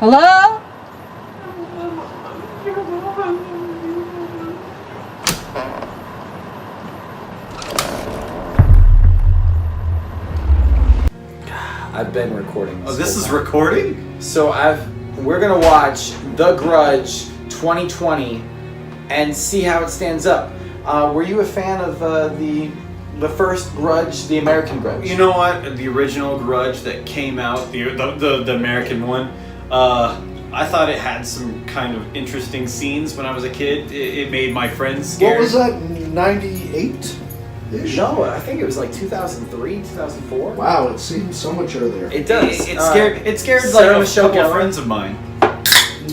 Hello? I've been recording this. Oh, this is recording? So we're gonna watch The Grudge 2020 and see how it stands up. Were you a fan of the first Grudge, the American Grudge? You know what? The original Grudge that came out, the American one, I thought it had some kind of interesting scenes when I was a kid. It made my friends scared. What was that, 98? No, I think it was like 2003, 2004. Wow, it seems so much earlier. It does. It scared Sarah like Michelle a couple Gellar. friends of mine. Yeah,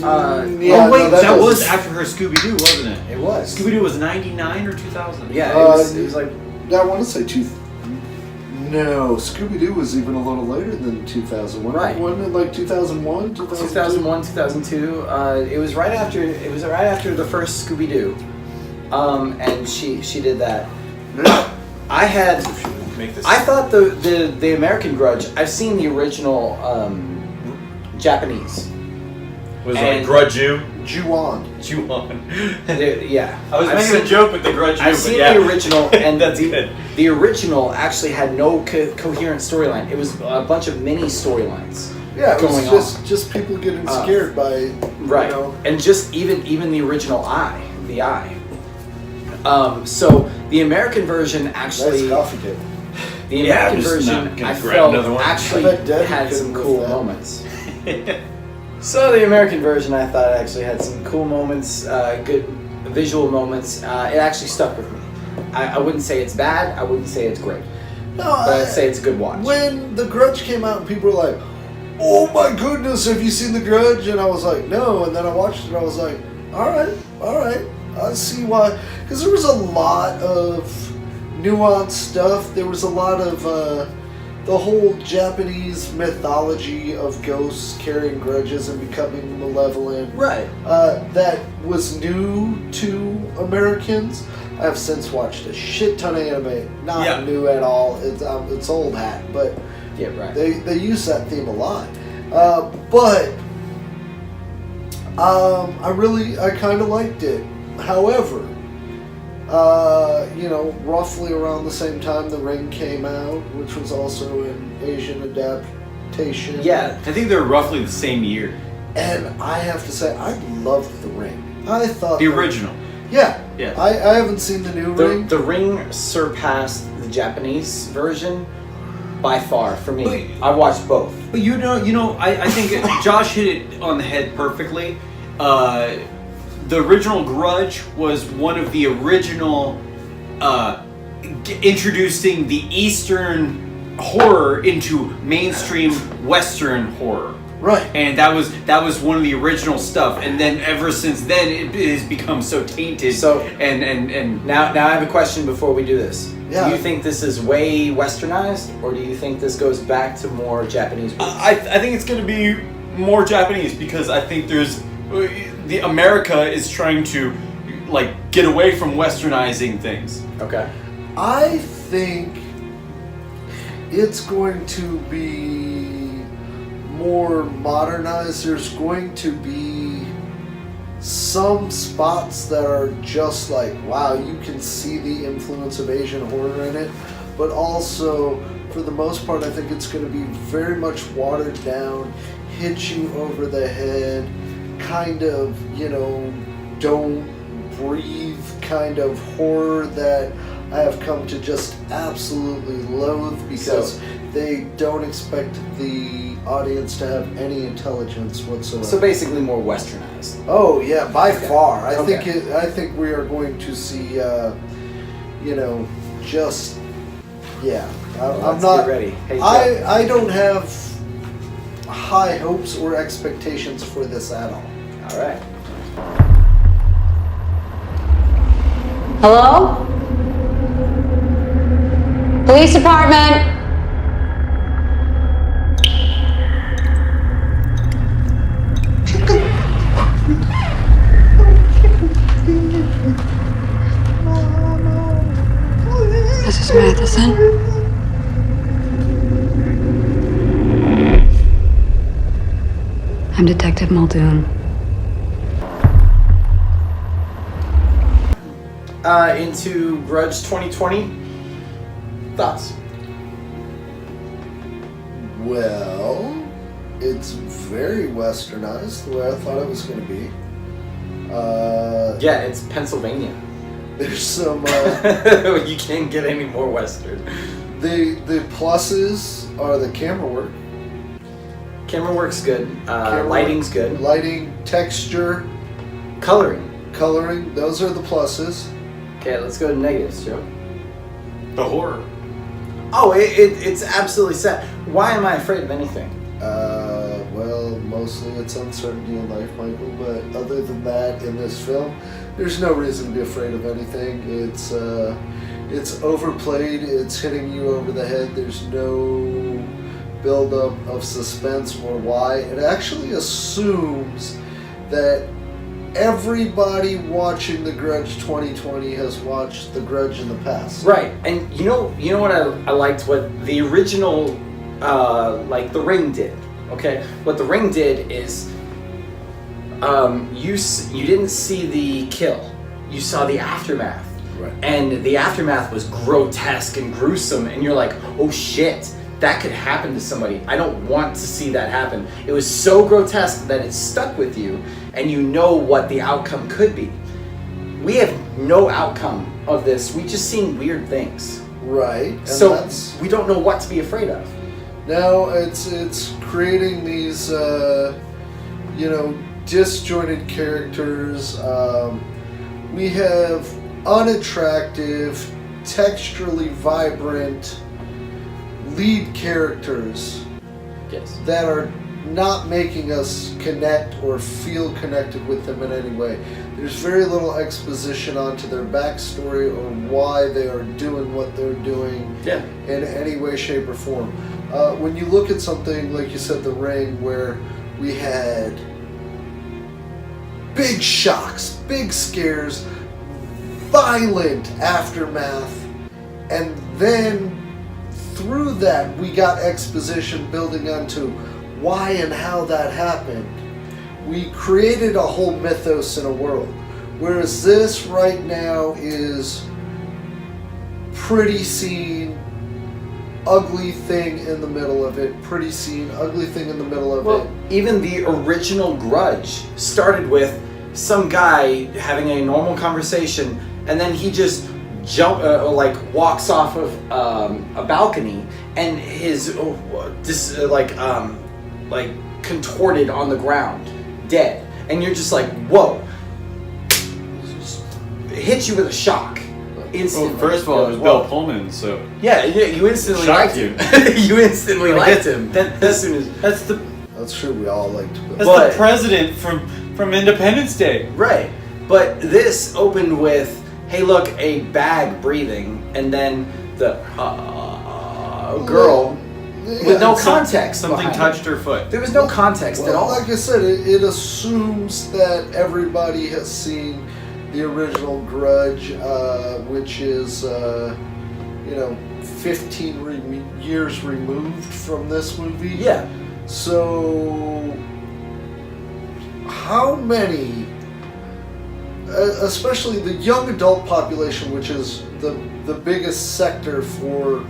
oh wait, no, that was after her Scooby-Doo, wasn't it? It was. Scooby-Doo was 99 or 2000? Yeah, it was like... I want to say No, Scooby-Doo was even a little later than 2001. Right. Wasn't it like 2001, 2001, 2002. It was right after the first Scooby-Doo. And she did that. I thought the American Grudge, I've seen the original Japanese. Was it like Grudge You? Ju-on. Yeah. I was making a joke with the Grudge You, I've seen the original, and the original actually had no coherent storyline. It was a bunch of mini storylines. Yeah, it going was just people getting scared by, right, and just even the original the eye. So the American version actually, Nice coffee cake. the American version I felt actually I bet Debbie had some couldn't cool lift that. moments. So the American version I thought actually had some cool moments, good visual moments. It actually stuck with me. I wouldn't say it's bad. I wouldn't say it's great. No, But I'd say it's a good watch. When The Grudge came out and people were like, "Oh my goodness, have you seen The Grudge?" And I was like, "No." And then I watched it and I was like, all right. I see why. Because there was a lot of nuanced stuff. There was a lot of the whole Japanese mythology of ghosts carrying grudges and becoming malevolent. Right. That was new to Americans. I have since watched a shit ton of anime. Not new at all. It's old hat, but yeah, right. They use that theme a lot. But I kind of liked it. However, roughly around the same time The Ring came out, which was also an Asian adaptation. Yeah, I think they're roughly the same year. And I have to say, I loved The Ring. I thought... The original. Yeah. Yeah. I haven't seen the new Ring. The Ring surpassed the Japanese version by far for me. I watched both. But I think Josh hit it on the head perfectly. The original Grudge was one of the original introducing the Eastern horror into mainstream Western horror. Right. And that was one of the original stuff. And then ever since then, it has become so tainted. So and now I have a question before we do this. Yeah. Do you think this is way Westernized, or do you think this goes back to more Japanese roots? I think it's going to be more Japanese because I think the America is trying to get away from westernizing things. Okay. I think it's going to be more modernized. There's going to be some spots that are just like, wow, you can see the influence of Asian horror in it. But also, for the most part, I think it's going to be very much watered down, hit you over the head, kind of, don't breathe kind of horror that I have come to just absolutely loathe because they don't expect the audience to have any intelligence whatsoever. So basically more Westernized. Oh yeah, by far. I Okay. think we are going to see, just yeah. I'm not get ready. Hey, I don't have high hopes or expectations for this at all. all right. Hello? Police department? Mrs. Matheson? I'm Detective Muldoon. Into Grudge 2020. Thoughts? Well, it's very westernized the way I thought it was going to be. Yeah, it's Pennsylvania. There's some. You can't get any more western. The pluses are the camera work. Camera work's good. Camera Lighting's work, good. Lighting, texture, Coloring. those are the pluses. Okay, let's go to negatives, Joe. The horror. Oh, it's absolutely set. Why am I afraid of anything? Well, mostly it's uncertainty in life, Michael, but other than that, in this film, there's no reason to be afraid of anything. It's overplayed, it's hitting you over the head, there's no buildup of suspense or why. It actually assumes that everybody watching The Grudge 2020 has watched The Grudge in the past. Right, and you know what I liked? What the original, like The Ring did. Okay, what The Ring did is, you didn't see the kill, you saw the aftermath, Right. and the aftermath was grotesque and gruesome, and you're like, oh shit, that could happen to somebody. I don't want to see that happen. It was so grotesque that it stuck with you, and you know what the outcome could be. We have no outcome of this. We just seen weird things. Right. And So we don't know what to be afraid of. now it's creating these disjointed characters. We have unattractive, texturally vibrant lead characters Yes. that are not making us connect or feel connected with them in any way. There's very little exposition onto their backstory or why they are doing what they're doing Yeah. in any way, shape, or form. When you look at something like you said, The Ring, where we had big shocks, big scares, violent aftermath, and then through that we got exposition building onto why and how that happened. We created a whole mythos in a world. Whereas this right now is pretty scene, ugly thing in the middle of it, pretty scene, ugly thing in the middle of Well, it. even the original Grudge started with some guy having a normal conversation, and then he just walks off of a balcony, and his contorted on the ground, dead, and you're just like, whoa! It hits you with a shock instantly. Well, first of all, it was Bill Pullman, so Yeah, you instantly Shocked liked him. You instantly liked him. As soon as That's true, we all liked Bill. that's But- the president from Independence Day. right, but this opened with, hey, look, a bag breathing, and then the girl with no context. Something behind touched it. her foot. There was no context at Well, all. like I said, it assumes that everybody has seen the original Grudge, which is, 15 years removed from this movie. Yeah. So, how many, especially the young adult population, which is the biggest sector for,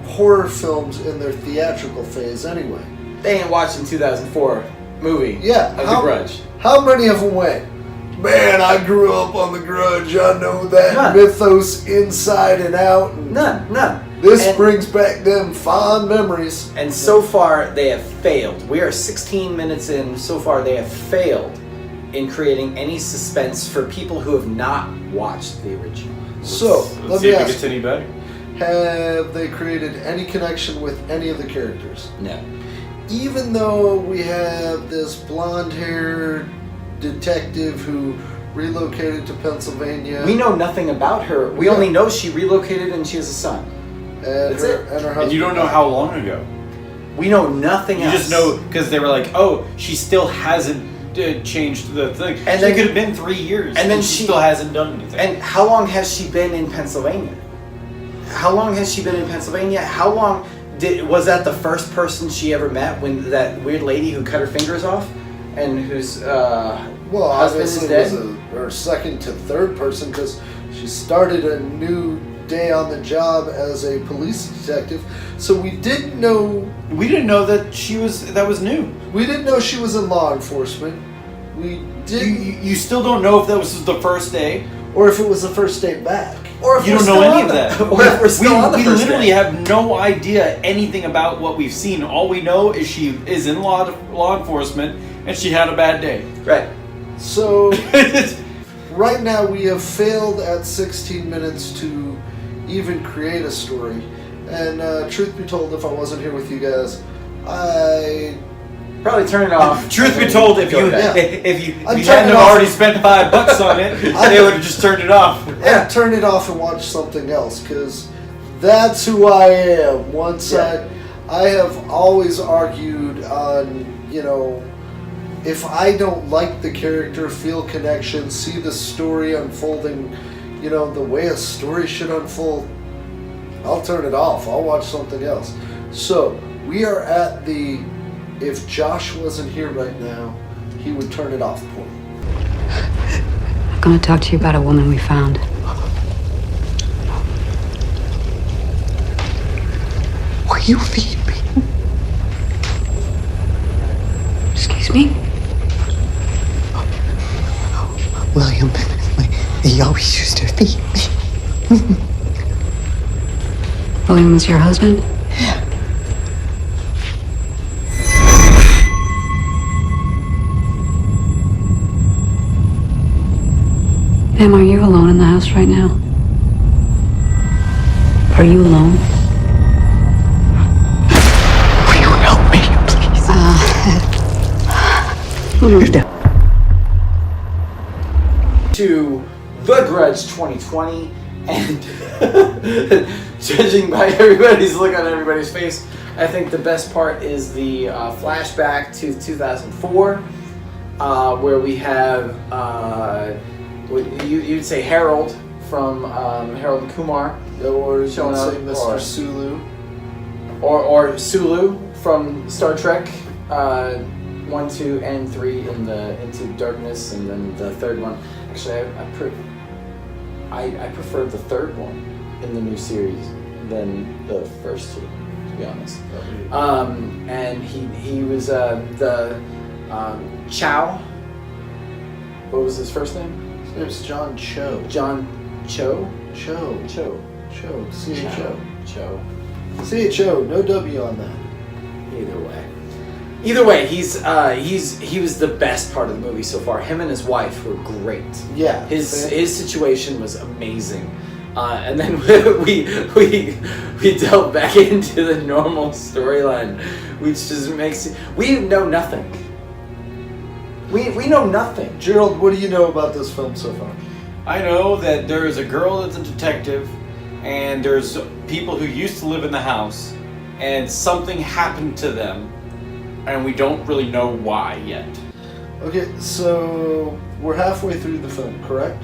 horror films in their theatrical phase anyway. They ain't watching 2004 movie. Yeah, Of The Grudge. How many of them went, man, I grew up on The Grudge, I know that None. mythos inside and out. And None. This And- brings back them fond memories. And so far, they have failed. We are 16 minutes in. So far, they have failed in creating any suspense for people who have not watched the original. So, Let's let see me if it ask gets any better. have they created any connection with any of the characters? No. Even though we have this blonde-haired detective who relocated to Pennsylvania. We know nothing about her. We Yeah. only know she relocated and she has a son. and That's her, it. and her husband. And you don't know how long ago. We know nothing You else. just know because they were like, oh, she still hasn't changed the thing. And So then- it could have been 3 years, and then she she- still hasn't done anything. And how long has she been in Pennsylvania? How long has she been in Pennsylvania? How long Was that the first person she ever met when that weird lady who cut her fingers off, and whose Well, husband is obviously dead? it was her second to third person because she started a new day on the job as a police detective. So we didn't know that was new. we didn't know she was in law enforcement. We didn't, You still don't know if that was the first day. or if it was the first day back. Or if You we're don't know still any on of the- that. Or if we're still on the we first literally day. have no idea anything about what we've seen. All we know is she is in law enforcement and she had a bad day. Right. So right now we have failed at 16 minutes to even create a story. And truth be told, if I wasn't here with you guys, I Probably turn it off. Truth be told, if you Yeah. if you I'm hadn't turning have off. already spent $5 on it, they would have just turned it off. Yeah. I'd turn it off and watch something else because that's who I am. Once Yeah. I have always argued on, if I don't like the character, feel connection, see the story unfolding, the way a story should unfold, I'll turn it off. I'll watch something else. So we are at the if Josh wasn't here right now, he would turn it off point. I'm gonna talk to you about a woman we found. Will you feed me? Excuse me? William, he always used to feed me. William was your husband? Yeah. Ma'am, are you alone in the house right now? Are you alone? Will you help me, please? To The Grudge 2020, and judging by everybody's look on everybody's face, I think the best part is the flashback to 2004, where we have you'd say Harold from Harold and Kumar, Or you Showing could up, say Mr. or- Sulu. or Sulu from Star Trek 1, 2, and 3 Into Darkness, and then the third one. Actually, I prefer the third one in the new series than the first two, to be honest. And he was the Chow. What was his first name? His name's John Cho. John Cho. Cho. Cho. C-H-O. Cho. C-H-O. No W on that. Either way, he was the best part of the movie so far. Him and his wife were great. Yeah. His situation was amazing, and then we delved back into the normal storyline, which just makes we know nothing. We know nothing. Gerald, what do you know about this film so far? I know that there is a girl that's a detective, and there's people who used to live in the house, and something happened to them, and we don't really know why yet. Okay, so we're halfway through the film, correct?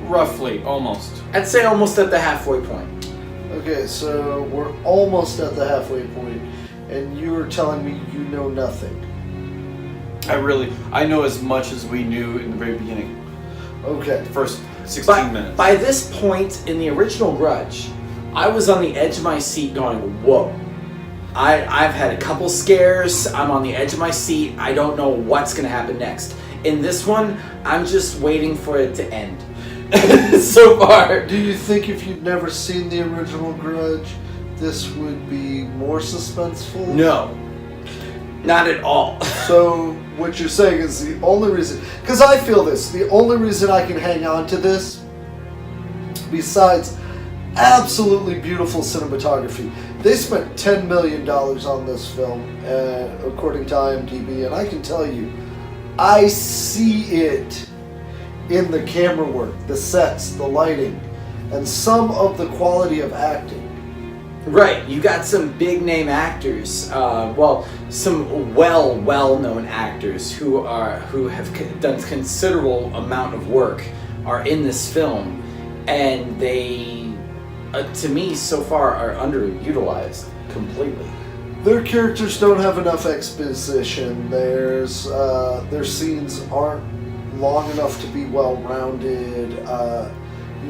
Roughly, almost. I'd say almost at the halfway point. Okay, so we're almost at the halfway point, and you are telling me you know nothing. I know as much as we knew in the very beginning. Okay. The first 16 minutes. By this point in the original Grudge, I was on the edge of my seat going, whoa. I've had a couple scares. I'm on the edge of my seat. I don't know what's going to happen next. In this one, I'm just waiting for it to end. So far. Do you think if you'd never seen the original Grudge, this would be more suspenseful? No. Not at all. So what you're saying is the only reason, because I feel this, the only reason I can hang on to this, besides absolutely beautiful cinematography, they spent $10 million on this film, according to IMDb, and I can tell you, I see it in the camera work, the sets, the lighting, and some of the quality of acting. Right, you got some big name actors, some well-known actors who have done considerable amount of work are in this film, and they to me, so far, are underutilized completely. Their characters don't have enough exposition. Their scenes aren't long enough to be well-rounded.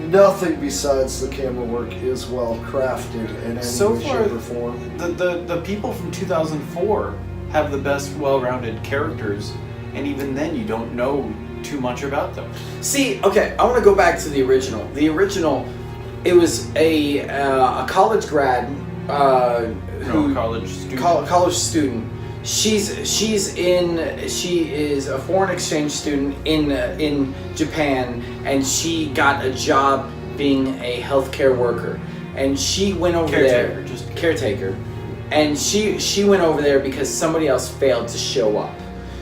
Nothing besides the camera work is well crafted in any So way, far, shape, or form. the people from 2004 have the best well-rounded characters, and even then you don't know too much about them. See, okay, I want to go back to the original. The original, it was a college grad College student. college student. She is a foreign exchange student in Japan, and she got a job being a healthcare worker, and she went over Caretaker, there just caretaker, and she went over there because somebody else failed to show up.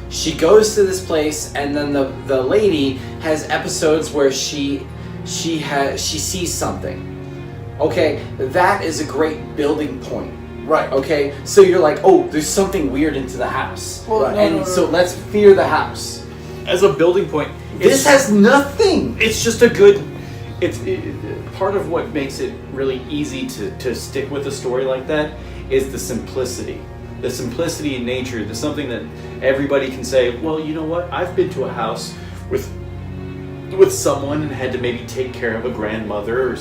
She goes to this place, and then the lady has episodes where she sees something. Okay, that is a great building point. Right. Okay, so you're like, oh, there's something weird into the house, Well, Right. no, so let's fear the house. as a building point, This has nothing. it's just a good. Part of what makes it really easy to stick with a story like that is the simplicity. The simplicity in nature. There's something that everybody can say, well, you know what? I've been to a house with someone and had to maybe take care of a grandmother or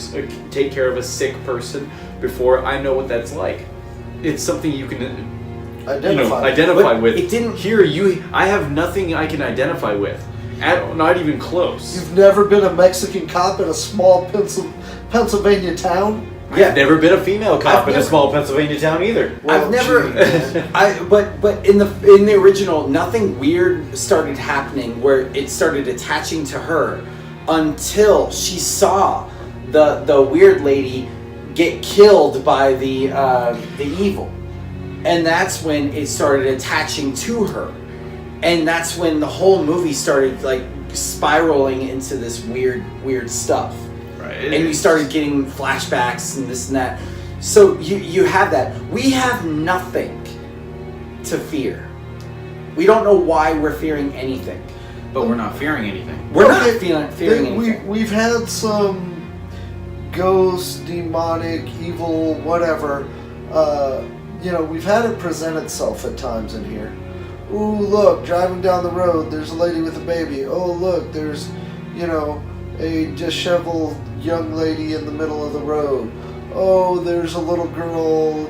take care of a sick person before. I know what that's like. It's something you can identify But with. it didn't- Here, I have nothing I can identify with. Not even close. You've never been a Mexican cop in a small Pennsylvania town? Yeah. I've never been a female cop I've in a never- small Pennsylvania town either. I've never, but in the original, nothing weird started happening where it started attaching to her until she saw the weird lady get killed by the evil, and that's when it started attaching to her, and that's when the whole movie started like spiraling into this weird stuff. Right. And you started getting flashbacks and this and that. So you have that. We have nothing to fear. We don't know why we're fearing anything. But we're not fearing anything. We're Okay, not fearing anything. We've had some ghost, demonic, evil, whatever. We've had it present itself at times in here. Ooh, look, driving down the road, there's a lady with a baby. Oh, look, there's, a disheveled young lady in the middle of the road. Oh, there's a little girl,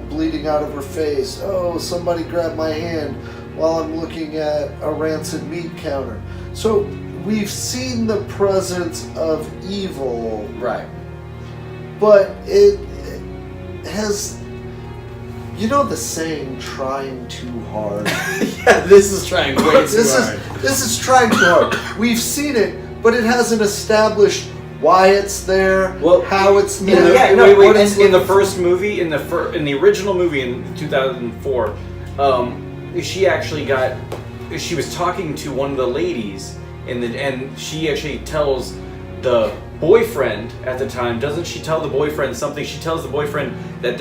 bleeding out of her face. Oh, somebody grabbed my hand while I'm looking at a rancid meat counter. So we've seen the presence of evil, Right. but it has, the saying, trying too hard. Yeah, this is trying way too hard. This is trying too hard. We've seen it, but it hasn't established why it's there, how it's there. In the first movie, in the original movie in 2004, she was talking to one of the ladies, and she actually tells the boyfriend at the time. Doesn't she tell the boyfriend something? She tells the boyfriend that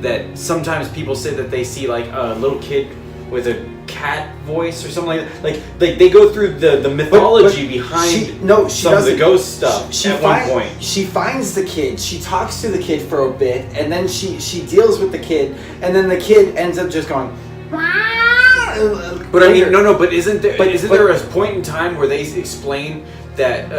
that sometimes people say that they see like a little kid with a cat voice or something like that. Like they go through the mythology behind some of the ghost stuff at one point. She finds the kid, she talks to the kid for a bit, and then she deals with the kid, and then the kid ends up just going. But I mean, no. But isn't there a point in time where they explain that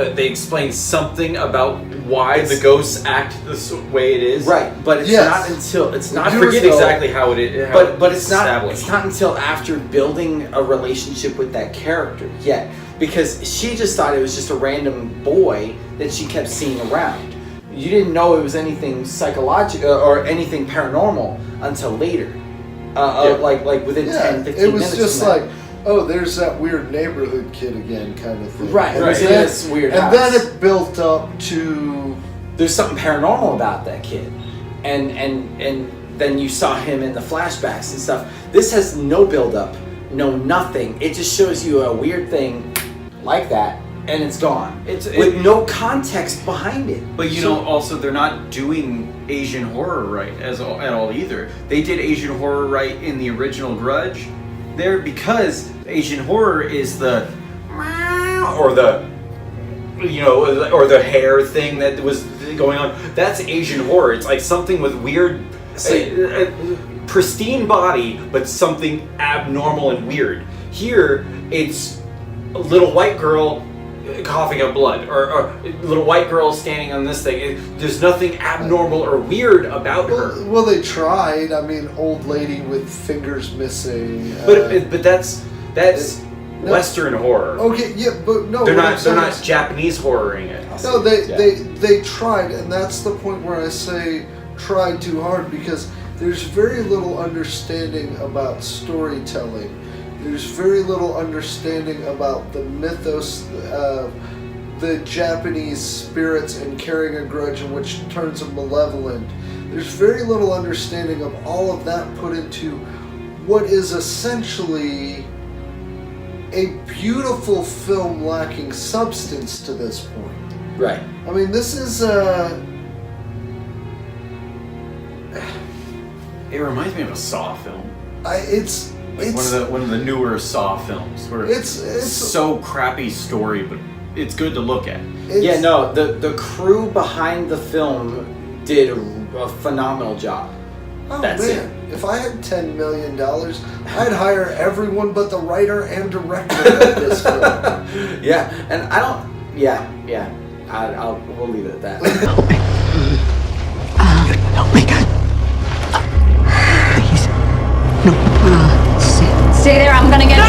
something about why the ghosts act this way it is? Right, but it's not until I forget exactly how it is. But it's not established. it's not until after building a relationship with that character yet, because she just thought it was just a random boy that she kept seeing around. You didn't know it was anything psychological or anything paranormal until later. Like within 10, 15 minutes. It was just from that. like, oh, there's that weird neighborhood kid again kind of thing. Right, And right. then- This weird and house. then it built up to... There's something paranormal about that kid, and then you saw him in the flashbacks and stuff. This has no build up, no nothing. It just shows you a weird thing like that, and it's gone. With no context behind it. But also they're not doing Asian horror right at all either. They did Asian horror right in the original Grudge. There, because Asian horror is the or the hair thing that going on. That's Asian horror. It's like something with weird, pristine body, but something abnormal and weird. Here, it's a little white girl coughing up blood, or a little white girl standing on this thing. There's nothing abnormal or weird about her. Well, they tried. I mean, old lady with fingers missing. But that's Western horror. Okay, yeah, but no, they're not Japanese horroring it. No, they tried, and that's the point where I say tried too hard, because there's very little understanding about storytelling. There's very little understanding about the mythos of the Japanese spirits and carrying a grudge, in which turns them malevolent. There's very little understanding of all of that put into what is essentially a beautiful film lacking substance to this point. Right. I mean, this is It reminds me of a Saw film. it's One of the newer Saw films, where it's so crappy story, but it's good to look at. Yeah, no, the crew behind the film did a phenomenal job. Oh That's man, if I had $10 million, I'd hire everyone but the writer and director of this film. Yeah, and I don't. Yeah. We'll leave it at that. Help me. Help me, God. Please. No. Stay there. I'm gonna get you.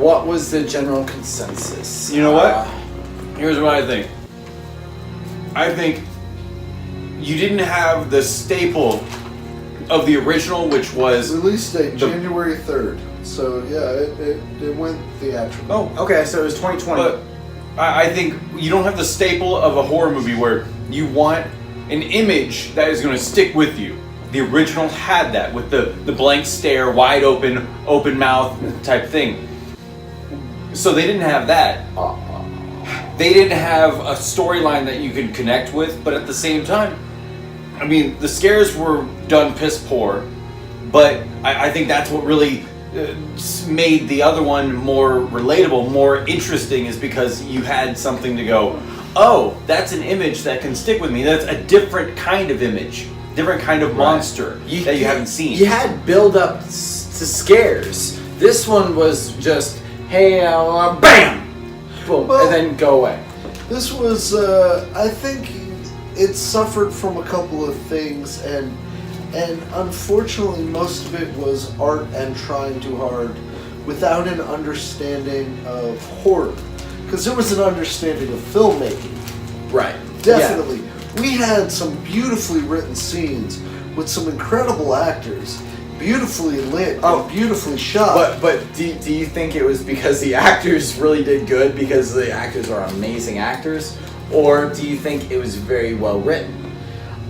What was the general consensus? You know what? Here's what I think. I think you didn't have the staple of the original, which was Release date January 3rd. So yeah, it went theatrical. Oh, okay, so it was 2020. But I think you don't have the staple of a horror movie where you want an image that is going to stick with you. The original had that with the blank stare, wide open mouth type thing. So they didn't have that. They didn't have a storyline that you could connect with, but at the same time, I mean, the scares were done piss poor, but I think that's what really made the other one more relatable, more interesting, is because you had something to go, oh, that's an image that can stick with me. That's a different kind of image, different kind of monster that you haven't seen. You had build up to scares. This one was just, hey, bam, boom, Well, and then go away. This was, I think, it suffered from a couple of things, and unfortunately, most of it was art and trying too hard, without an understanding of horror. Because there was an understanding of filmmaking. Right. Definitely. Yeah. We had some beautifully written scenes with some incredible actors, beautifully lit, and beautifully shot. But do you think it was because the actors really did good, because the actors are amazing actors, or do you think it was very well written?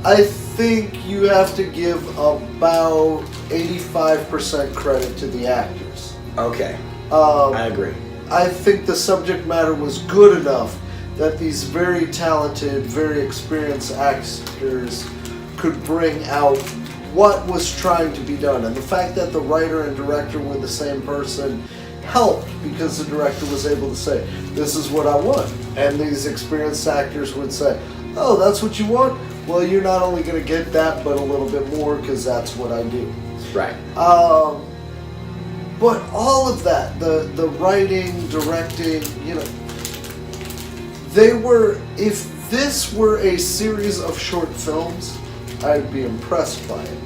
I think you have to give about 85% credit to the actors. Okay. I agree. I think the subject matter was good enough that these very talented, very experienced actors could bring out what was trying to be done. And the fact that the writer and director were the same person helped, because the director was able to say, this is what I want. And these experienced actors would say, oh, that's what you want? well, you're not only going to get that, but a little bit more because that's what I do. Right. But all of that, the writing, directing, if this were a series of short films, I'd be impressed by it.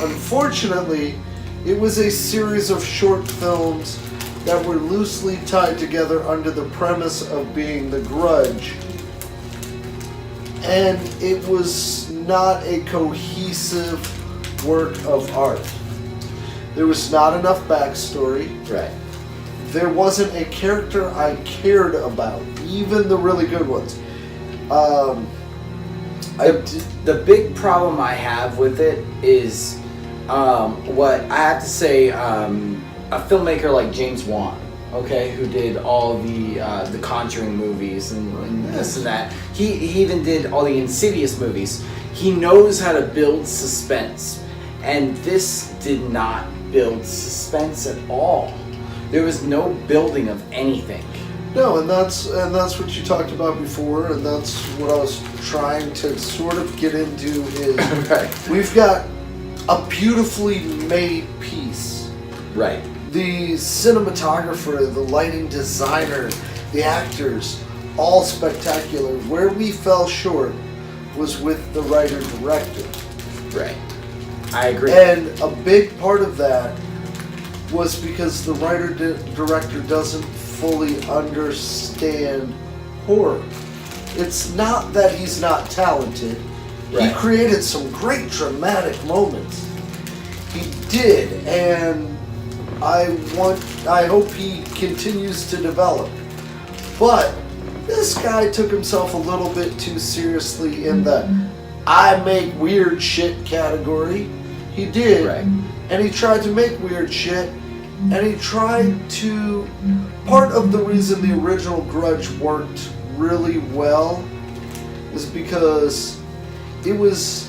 Unfortunately, it was a series of short films that were loosely tied together under the premise of being The Grudge. And it was not a cohesive work of art. There was not enough backstory. Right. There wasn't a character I cared about, even the really good ones. The big problem I have with it is what I have to say. A filmmaker like James Wan, okay, who did all the Conjuring movies and this and that. He even did all the Insidious movies. He knows how to build suspense, and this did not build suspense at all. There was no building of anything. No, and that's what you talked about before, and that's what I was trying to sort of get into is Right. We've got a beautifully made piece. Right. The cinematographer, the lighting designer, the actors, all spectacular. Where we fell short was with the writer-director. Right. I agree. And a big part of that was because the writer-director doesn't fully understand horror. It's not that he's not talented. Right. He created some great dramatic moments. He did, and I hope he continues to develop. But this guy took himself a little bit too seriously in the I make weird shit category. He did. Right. And he tried to make weird shit. And he tried to... Part of the reason the original Grudge worked really well is because it was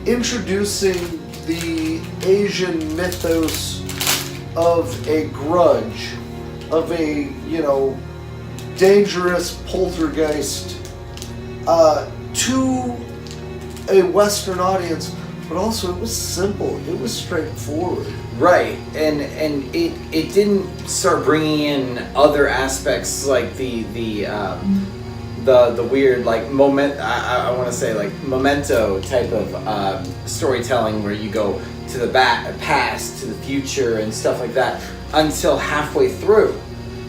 introducing the Asian mythos of a grudge, of a, dangerous poltergeist to a Western audience, but also it was simple, it was straightforward. Right, and it didn't start bringing in other aspects like the weird like moment. I want to say like Memento type of storytelling where you go to the past, to the future, and stuff like that until halfway through,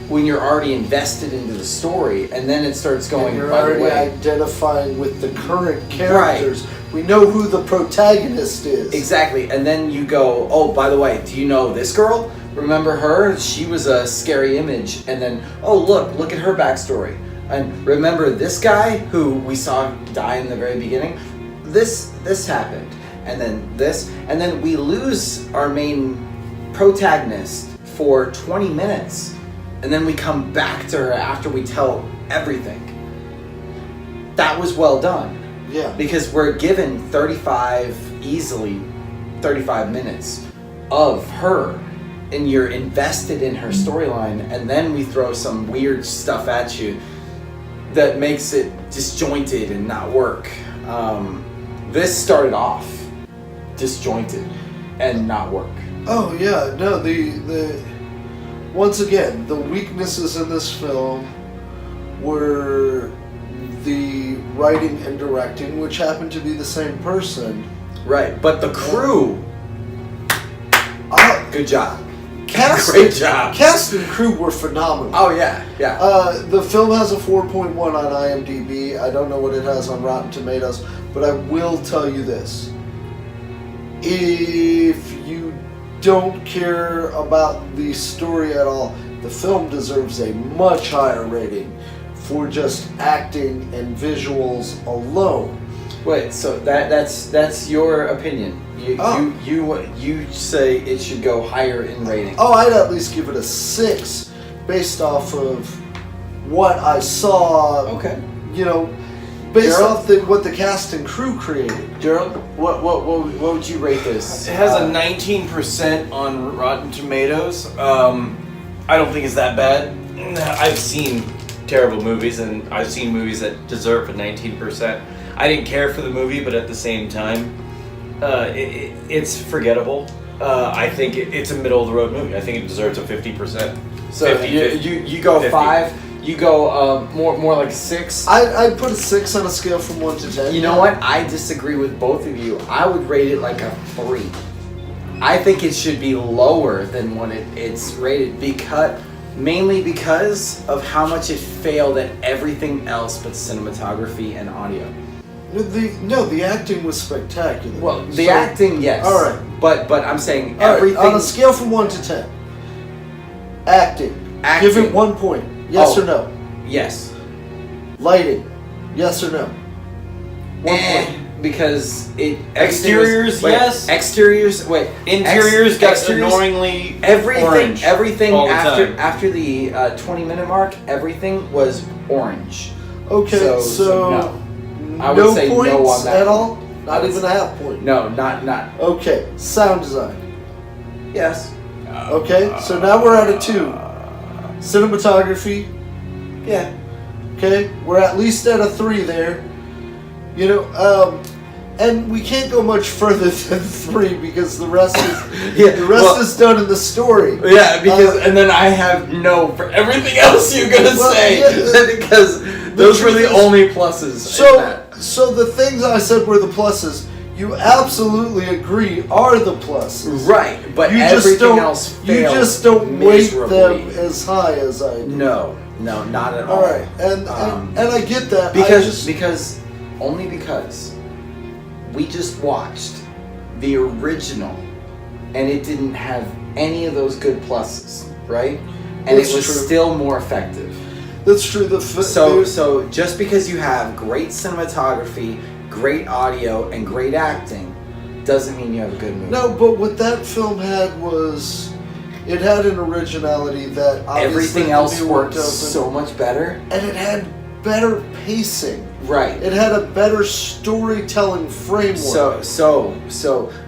when you're already invested into the story, and then it starts going. And you're by the already way, identifying with the current characters. Right. We know who the protagonist is. Exactly, and then you go, oh, by the way, do you know this girl? Remember her? She was a scary image. And then, oh, look at her backstory. And remember this guy who we saw die in the very beginning? This happened. And then this. And then we lose our main protagonist for 20 minutes. And then we come back to her after we tell everything. That was well done. Yeah. Because we're given 35 minutes of her, and you're invested in her storyline, and then we throw some weird stuff at you that makes it disjointed and not work. This started off disjointed and not work. Oh yeah, no, the once again, the weaknesses in this film were the writing and directing, which happened to be the same person. Right, but the crew, good job. Great job. Cast and crew were phenomenal. Oh yeah. The film has a 4.1 on IMDb. I don't know what it has on Rotten Tomatoes, but I will tell you this. If you don't care about the story at all, the film deserves a much higher rating for just acting and visuals alone. Wait, so that's your opinion. You say it should go higher in rating. Oh, I'd at least give it a 6 based off of what I saw. Okay. Based off what the cast and crew created. Gerald, what would you rate this? It has a 19% on Rotten Tomatoes. I don't think it's that bad. I've seen terrible movies, and I've seen movies that deserve a 19%. I didn't care for the movie, but at the same time, it's forgettable. I think it's a middle of the road movie. I think it deserves a 50%. So 50, you go 50. 5. You go more like 6. I put a 6 on a scale from 1 to 10. You know what? I disagree with both of you. I would rate it like a 3. I think it should be lower than what it's rated mainly because of how much it failed at everything else but cinematography and audio. The acting was spectacular. Well, the acting, yes. All right. But I'm saying All everything. right, on a scale from 1 to 10, acting. Give it 1 point. Yes or no? Yes. Lighting. Yes or no? 1 point. Because Exteriors, yes. Exteriors, wait. Interiors got annoyingly orange everything all the time. after the 20-minute mark, everything was orange. Okay, so no. I would say points no on that at all? Not even a half point? No, not. Okay, sound design. Yes. Okay, so now we're at a 2. Cinematography. Yeah. Okay, we're at least at a 3 there. You know, and we can't go much further than 3 because the rest is is done in the story. Yeah, because and then I have no for everything else you're gonna say because those were the only pluses. So the things I said were the pluses. You absolutely agree are the pluses. Right, but you everything else failed. You just don't weight miserably. them as high as I do. No, not at all. All right, and I get that because we just watched the original, and it didn't have any of those good pluses, right? And That's it was true. still more effective. That's true. So just because you have great cinematography, great audio, and great acting, doesn't mean you have a good movie. No, but what that film had was, it had an originality that obviously everything else worked open, so much better, and it had better pacing. right? It had a better storytelling framework. So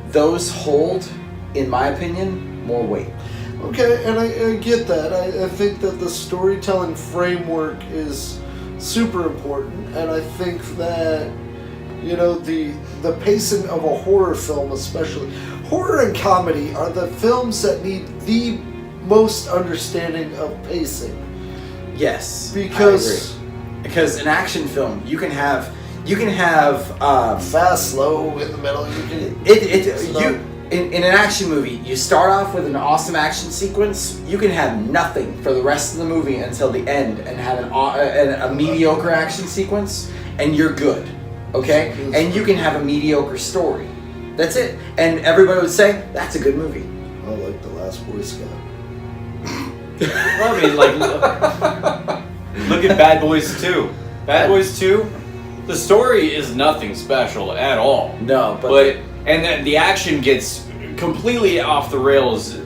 those hold, in my opinion, more weight. Okay, and I get that. I think that the storytelling framework is super important, and I think that, you know, the pacing of a horror film, especially horror and comedy, are the films that need the most understanding of pacing. Yes, Because I agree. Because an action film, you can have fast, slow, in the middle. You can in an action movie, you start off with an awesome action sequence. You can have nothing for the rest of the movie until the end, and have a mediocre action sequence, and you're good. Okay, and you can have a mediocre story. That's it, and everybody would say that's a good movie. I like The Last Boy Scout. Well, I mean, look at Bad Boys 2. Bad Boys 2, the story is nothing special at all. No, and then the action gets completely off the rails,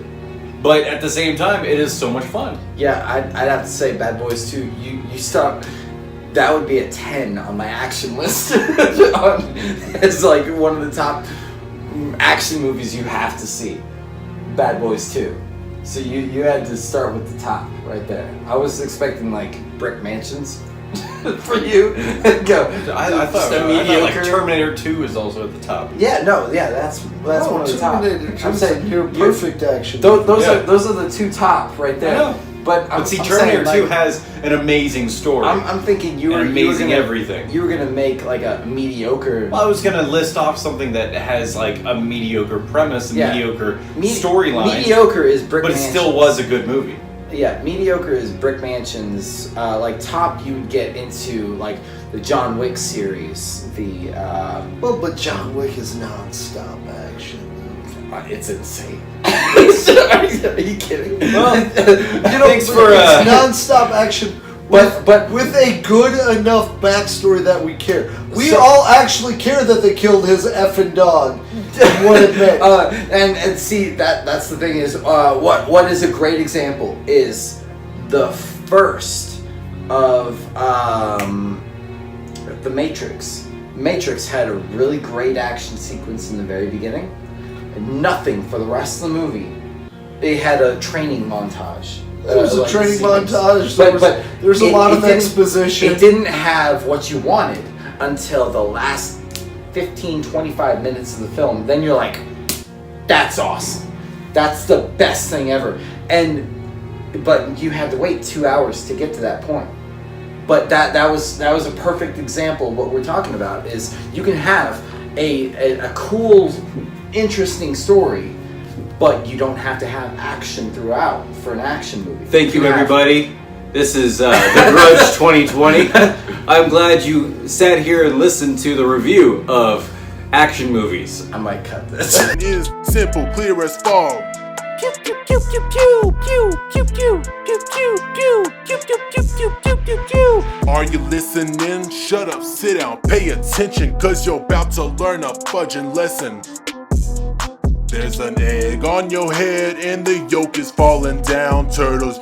but at the same time, it is so much fun. Yeah, I'd have to say Bad Boys 2. You stop. That would be a 10 on my action list. It's like one of the top action movies you have to see. Bad Boys 2. So you had to start with the top right there. I was expecting like brick mansions for you. Go. I thought like Terminator 2 is also at the top. Yeah, that's one of the top. I'm saying you're perfect action. Those are the two top right there. I know. But Terminator 2 has an amazing story. I'm thinking you were gonna, everything. You were gonna make like a mediocre. Well, I was gonna list off something that has like a mediocre premise and mediocre storyline. Mediocre is Brick Mansions. But it still was a good movie. Yeah, mediocre is Brick Mansions. Like top, you would get into like the John Wick series. But John Wick is non-stop action. It's insane. Are you kidding? Well, thanks for it's non-stop action, but with a good enough backstory that we care. We all actually care that they killed his effing dog. What it meant. And see that's the thing is what is a great example is the first of the Matrix. Matrix had a really great action sequence in the very beginning. Nothing for the rest of the movie. It had a training montage. There was a training montage. There's a lot of exposition. It didn't have what you wanted. until the last 15-25 minutes of the film. Then you're like, that's awesome. That's the best thing ever. But you had to wait 2 hours to get to that point. But that was a perfect example of what we're talking about. Is you can have a cool, interesting story, but you don't have to have action throughout for an action movie. Thank you, everybody. This is the Grudge 2020. I'm glad you sat here and listened to the review of action movies. I might cut this. It is simple, clear as fog. Pew pew pew pew pew pew pew pew pew pew pew pew pew pew pew pew pew. Are you listening? Shut up, sit down, pay attention, cause you're about to learn a fudging lesson. There's an egg on your head and the yolk is falling down. Turtles